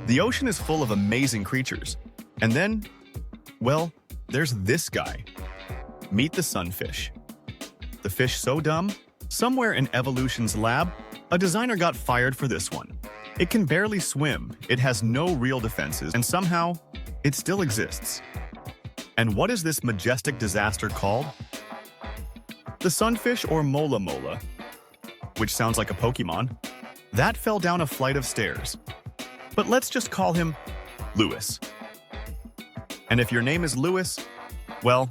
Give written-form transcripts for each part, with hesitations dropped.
The ocean is full of amazing creatures. And then, well, there's this guy. Meet the sunfish. The fish so dumb, somewhere in evolution's lab, a designer got fired for this one. It can barely swim, it has no real defenses, and somehow, it still exists. And what is this majestic disaster called? The sunfish, or Mola, which sounds like a Pokemon, that fell down a flight of stairs. But let's just call him Lewis. And if your name is Lewis, well,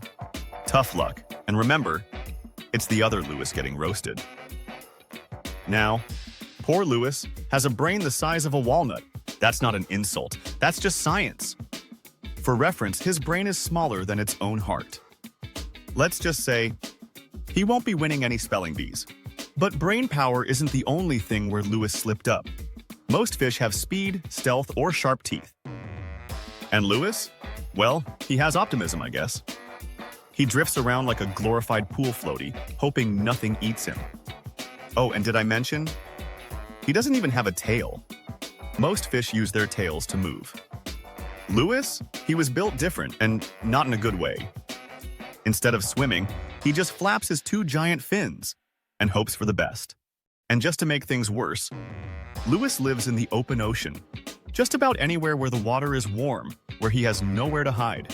tough luck. And remember, it's the other Lewis getting roasted. Now, poor Lewis has a brain the size of a walnut. That's not an insult, that's just science. For reference, his brain is smaller than its own heart. Let's just say, he won't be winning any spelling bees. But brain power isn't the only thing where Lewis slipped up. Most fish have speed, stealth, or sharp teeth. And Lewis? Well, he has optimism, I guess. He drifts around like a glorified pool floaty, hoping nothing eats him. Oh, and did I mention? He doesn't even have a tail. Most fish use their tails to move. Lewis? He was built different, and not in a good way. Instead of swimming, he just flaps his two giant fins and hopes for the best. And just to make things worse, Lewis lives in the open ocean, just about anywhere where the water is warm, where he has nowhere to hide.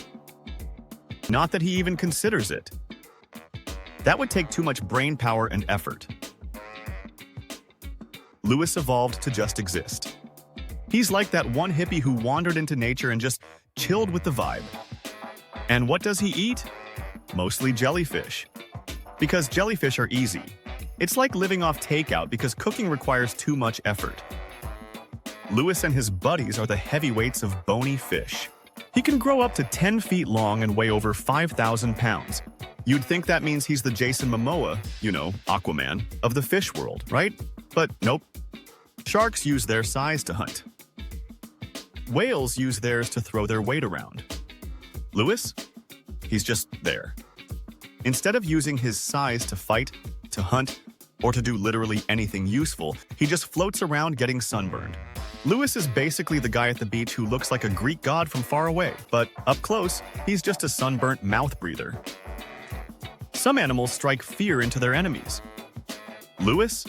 Not that he even considers it. That would take too much brain power and effort. Lewis evolved to just exist. He's like that one hippie who wandered into nature and just chilled with the vibe. And what does he eat? Mostly jellyfish. Because jellyfish are easy. It's like living off takeout because cooking requires too much effort. Lewis and his buddies are the heavyweights of bony fish. He can grow up to 10 feet long and weigh over 5,000 pounds. You'd think that means he's the Jason Momoa, Aquaman, of the fish world, right? But nope. Sharks use their size to hunt. Whales use theirs to throw their weight around. Lewis? He's just there. Instead of using his size to fight, to hunt, or to do literally anything useful, he just floats around getting sunburned. Lewis is basically the guy at the beach who looks like a Greek god from far away, but up close, he's just a sunburnt mouth breather. Some animals strike fear into their enemies. Lewis?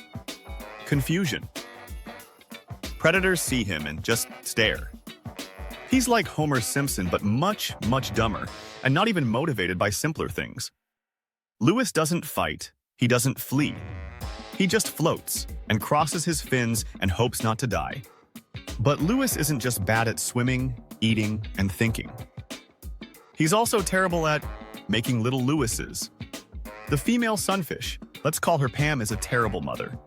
Confusion. Predators see him and just stare. He's like Homer Simpson, but much, much dumber, and not even motivated by simpler things. Lewis doesn't fight, he doesn't flee. He just floats and crosses his fins and hopes not to die. But Lewis isn't just bad at swimming, eating, and thinking. He's also terrible at making little Lewises. The female sunfish, let's call her Pam, is a terrible mother.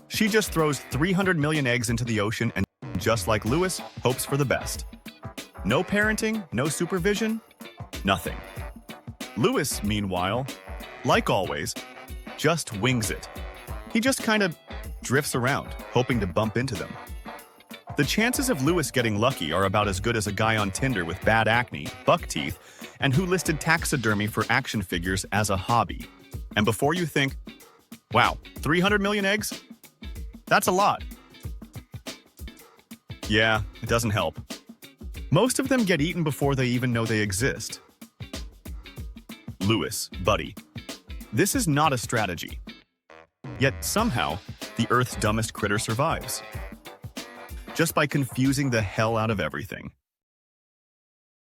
She just throws 300 million eggs into the ocean and, just like Lewis, hopes for the best. No parenting, no supervision, nothing. Lewis, meanwhile, like always, just wings it. He just kind of drifts around, hoping to bump into them. The chances of Lewis getting lucky are about as good as a guy on Tinder with bad acne, buck teeth, and who listed taxidermy for action figures as a hobby. And before you think, wow, 300 million eggs? That's a lot. Yeah, it doesn't help. Most of them get eaten before they even know they exist. Lewis, buddy. This is not a strategy. Yet somehow, the Earth's dumbest critter survives. Just by confusing the hell out of everything.